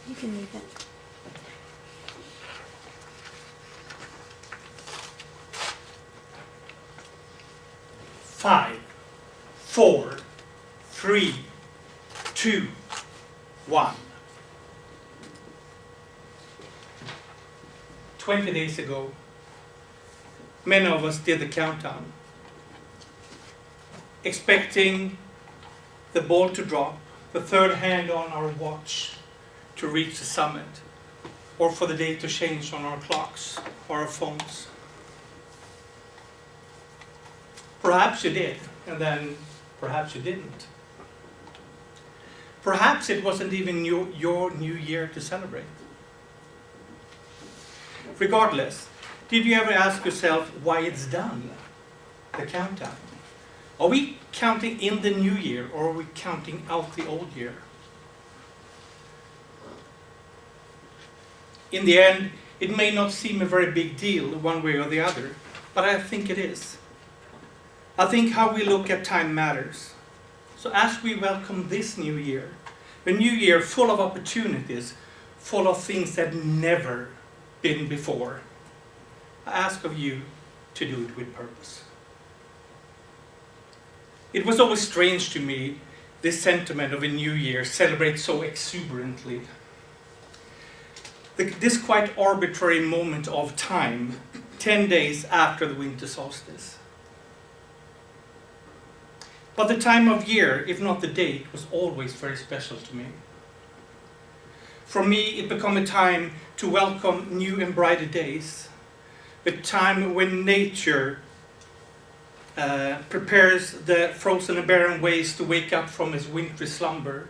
You can leave it. Five, 4, 3, 2, 1. 20 days ago, many of us did the countdown, expecting the ball to drop, the third hand on our watch to reach the summit, or for the day to change on our clocks or our phones. Perhaps you did, and then perhaps you didn't. Perhaps it wasn't even your new year to celebrate. Regardless, did you ever ask yourself why it's done, the countdown? Are we counting in the new year, or are we counting out the old year? In the end, it may not seem a very big deal one way or the other, but I think it is. I think how we look at time matters. So as we welcome this new year, a new year full of opportunities, full of things that never been before, I ask of you to do it with purpose. It was always strange to me, this sentiment of a new year celebrated so exuberantly. This quite arbitrary moment of time, 10 days after the winter solstice. But the time of year, if not the date, was always very special to me. For me, it became a time to welcome new and brighter days, a time when nature prepares the frozen and barren waste to wake up from its wintry slumber,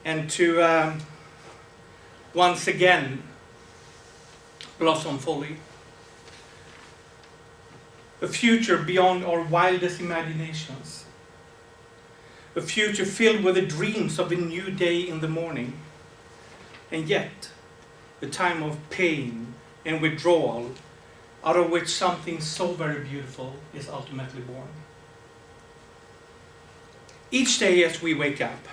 and to once again blossom fully. A future beyond our wildest imaginations. A future filled with the dreams of a new day in the morning. And yet, a time of pain and withdrawal, out of which something so very beautiful is ultimately born. Each day as we wake up,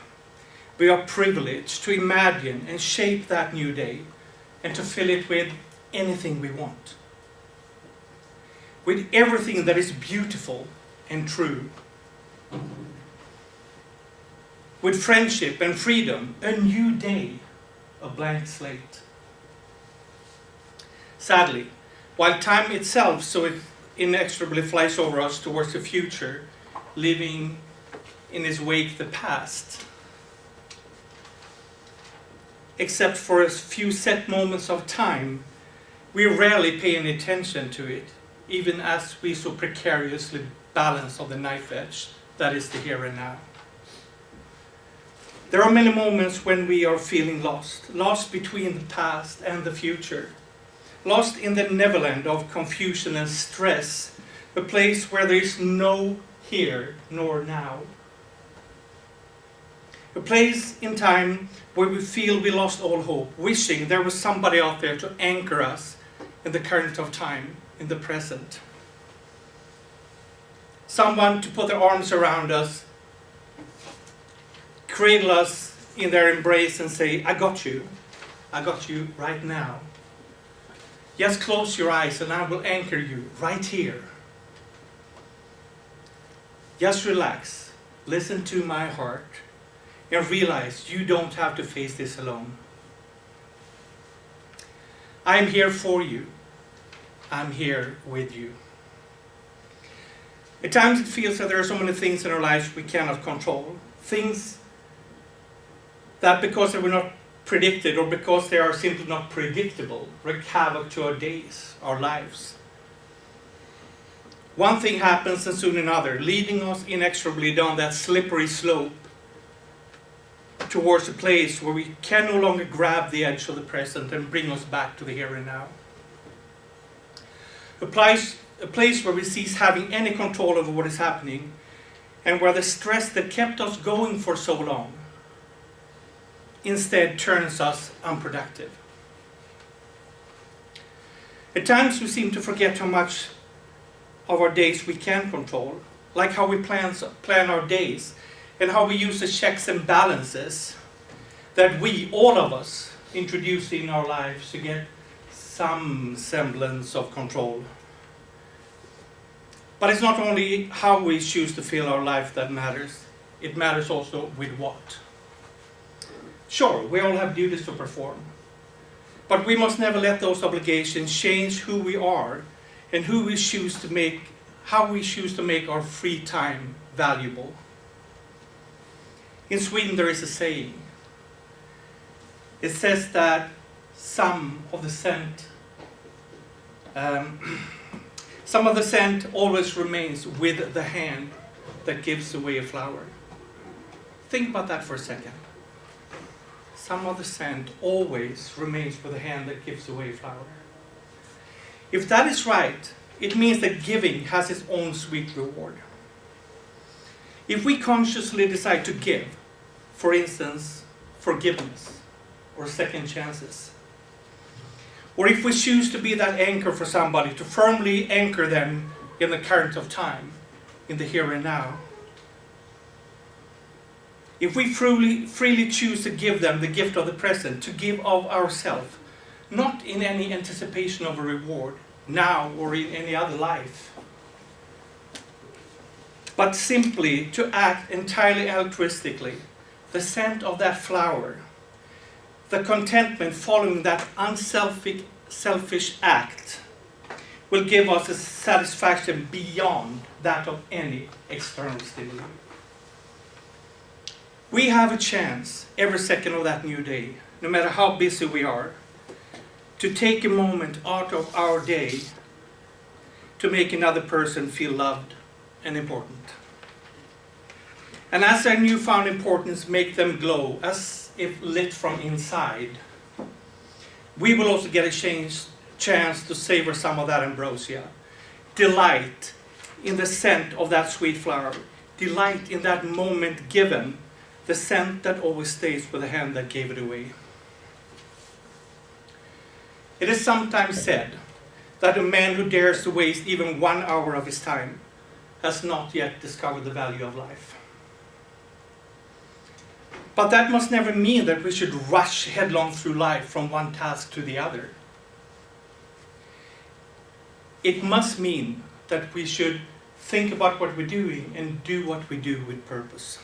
we are privileged to imagine and shape that new day and to fill it with anything we want. With everything that is beautiful and true. With friendship and freedom, a new day, a blank slate. Sadly, while time itself so inexorably flies over us towards the future, leaving in its wake the past, except for a few set moments of time, we rarely pay any attention to it, even as we so precariously balance on the knife edge that is the here and now. There are many moments when we are feeling lost, lost between the past and the future, lost in the neverland of confusion and stress, a place where there is no here nor now. A place in time where we feel we lost all hope, wishing there was somebody out there to anchor us in the current of time, in the present. Someone to put their arms around us, cradle us in their embrace and say, I got you right now. Just close your eyes and I will anchor you right here. Just relax, listen to my heart, and realize you don't have to face this alone. I am here for you. I'm here with you. At times it feels that there are so many things in our lives we cannot control. Things that because they were not predicted or because they are simply not predictable, wreak havoc to our days, our lives. One thing happens and soon another, leading us inexorably down that slippery slope towards a place where we can no longer grab the edge of the present and bring us back to the here and now. A place where we cease having any control over what is happening and where the stress that kept us going for so long instead turns us unproductive. At times we seem to forget how much of our days we can control, like how we plan our days and how we use the checks and balances that we, all of us, introduce in our lives to get some semblance of control. But it's not only how we choose to fill our life that matters, it matters also with what. Sure, we all have duties to perform, but we must never let those obligations change who we are and how we choose to make our free time valuable. In Sweden there is a saying. It says that some of the scent always remains with the hand that gives away a flower. Think about that for a second. Some of the scent always remains with the hand that gives away a flower. If that is right, it means that giving has its own sweet reward. If we consciously decide to give, for instance, forgiveness or second chances, or if we choose to be that anchor for somebody, to firmly anchor them in the current of time, in the here and now, if we freely choose to give them the gift of the present, to give of ourselves, not in any anticipation of a reward, now or in any other life, but simply to act entirely altruistically, the scent of that flower, the contentment following that unselfish act will give us a satisfaction beyond that of any external stimuli. We have a chance every second of that new day, no matter how busy we are, to take a moment out of our day to make another person feel loved and important. And as their newfound importance make them glow, as if lit from inside, we will also get a chance to savor some of that ambrosia. Delight in the scent of that sweet flower. Delight in that moment given, the scent that always stays with the hand that gave it away. It is sometimes said that a man who dares to waste even 1 hour of his time has not yet discovered the value of life. But that must never mean that we should rush headlong through life from one task to the other. It must mean that we should think about what we're doing and do what we do with purpose.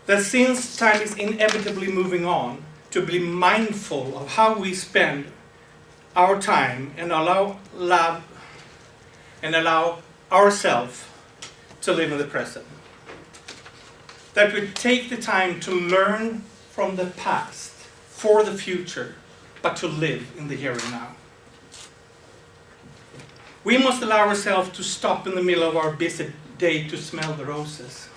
That since time is inevitably moving on, to be mindful of how we spend our time and allow ourselves to live in the present. That we take the time to learn from the past for the future, but to live in the here and now. We must allow ourselves to stop in the middle of our busy day to smell the roses.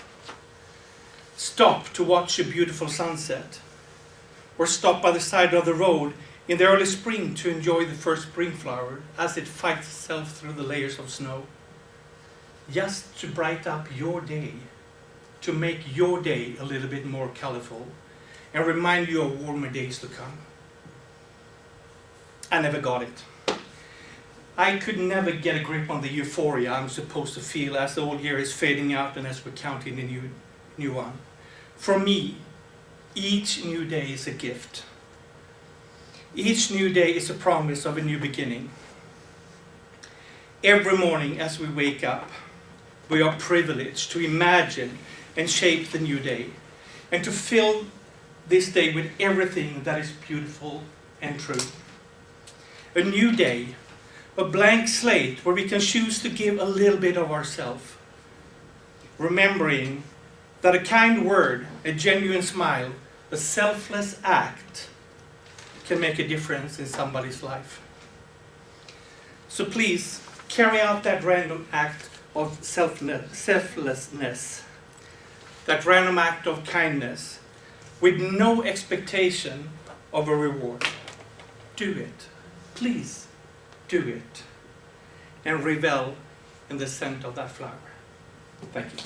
Stop to watch a beautiful sunset. Or stop by the side of the road in the early spring to enjoy the first spring flower as it fights itself through the layers of snow. Just to brighten up your day, to make your day a little bit more colorful and remind you of warmer days to come. I never got it. I could never get a grip on the euphoria I'm supposed to feel as the old year is fading out and as we're counting the new one. For me, each new day is a gift. Each new day is a promise of a new beginning. Every morning as we wake up, we are privileged to imagine and shape the new day, and to fill this day with everything that is beautiful and true. A new day, a blank slate where we can choose to give a little bit of ourselves, remembering that a kind word, a genuine smile, a selfless act can make a difference in somebody's life. So please, carry out that random act of selflessness, that random act of kindness, with no expectation of a reward. Do it. Please, do it. And revel in the scent of that flower. Thank you.